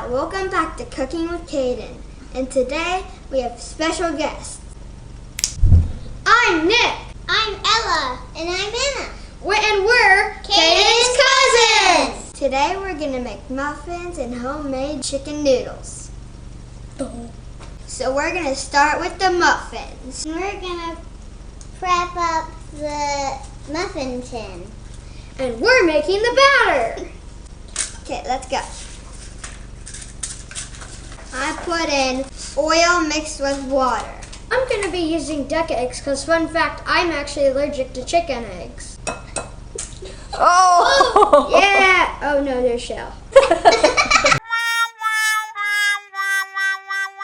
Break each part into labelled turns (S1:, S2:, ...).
S1: Hi, welcome back to Cooking with Kaden, and today we have special guests. I'm Nick.
S2: I'm Ella. And I'm Anna.
S1: And we're
S2: Kaden's cousins.
S1: Today we're going to make muffins and homemade chicken noodles. So we're going to start with the muffins.
S2: We're going to prep up the muffin tin.
S1: And we're making the batter. Okay, let's go. I put in oil mixed with water.
S3: I'm going to be using duck eggs because, fun fact, I'm actually allergic to chicken eggs.
S1: Oh!
S3: Yeah! Oh no, there's shell.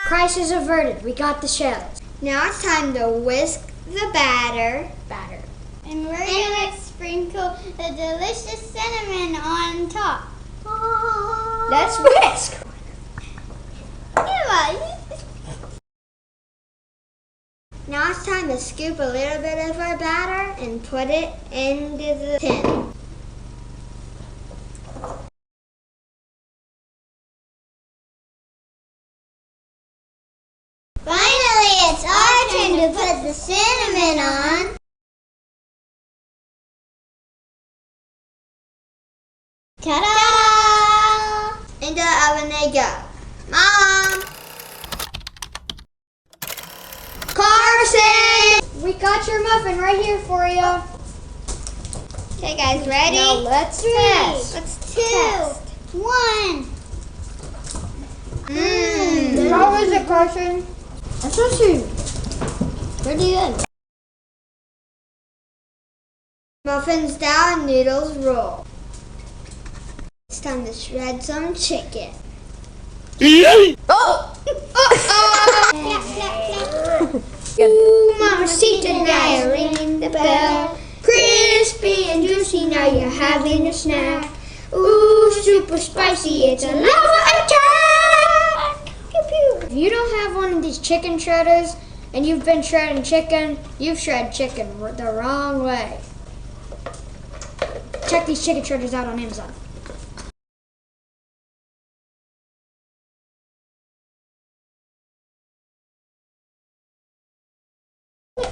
S3: Crisis averted. We got the shells.
S1: Now it's time to whisk the batter.
S2: And we're going to sprinkle the delicious cinnamon on top.
S1: Let's whisk. Now it's time to scoop a little bit of our batter and put it into the tin.
S2: Finally, it's our turn to put the cinnamon on. Ta-da!
S1: Into the oven they go. Mom! Carson!
S3: We got your muffin right here for you.
S1: Okay guys, ready?
S3: Now let's test.
S1: Let's
S2: Two,
S1: test.
S2: 1.
S3: How is it, Carson? That's awesome. Pretty good.
S1: Muffins down, noodles roll. It's time to shred some chicken. Oh! Ooh, Mamacita, now you're ringing the bell. Crispy and juicy, now you're having a snack. Ooh, super spicy, it's a lava attack! Pew, pew.
S3: If you don't have one of these chicken shredders and you've been shredding chicken, you've shredded chicken the wrong way. Check these chicken shredders out on Amazon.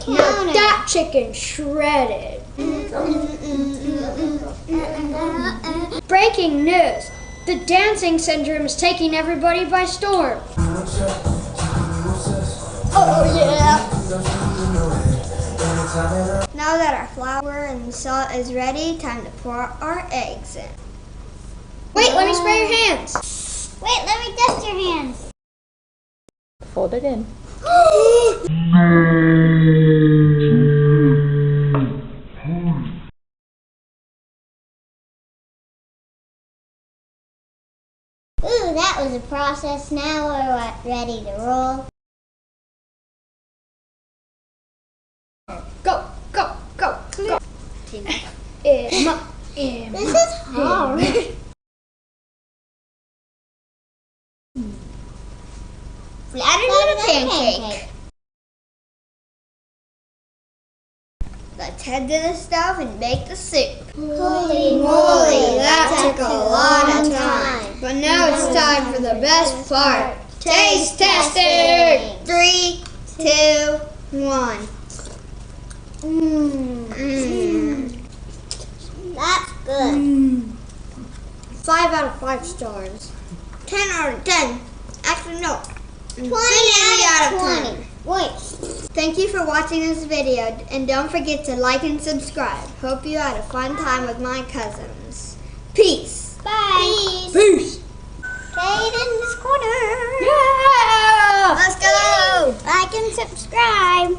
S3: Now that chicken shredded. Breaking news. The dancing syndrome is taking everybody by storm.
S1: Oh yeah! Now that our flour and salt is ready, time to pour our eggs in.
S3: Wait, let me spray your hands.
S2: Wait, let me dust your hands.
S4: Fold it in.
S2: Ooh, that was a process. Now we're ready to roll.
S3: Go, go, go, go.
S2: This is hard.
S1: Flatten with a pancake. Let's head to the stove and make the soup.
S2: Holy
S1: Moly, that took a lot of time. But now it's time for the best part. Taste testing! 3, 2, 1.
S2: That's good.
S3: 5 out of 5 stars.
S1: 10 out of 10. Actually, no.
S2: 20 out of 20. Wait.
S1: Thank you for watching this video, and don't forget to like and subscribe. Hope you had a fun time with my cousins. Peace.
S2: Bye.
S3: Peace.
S2: Kaden's Corner.
S3: Yeah!
S1: Let's go.
S2: Like and subscribe.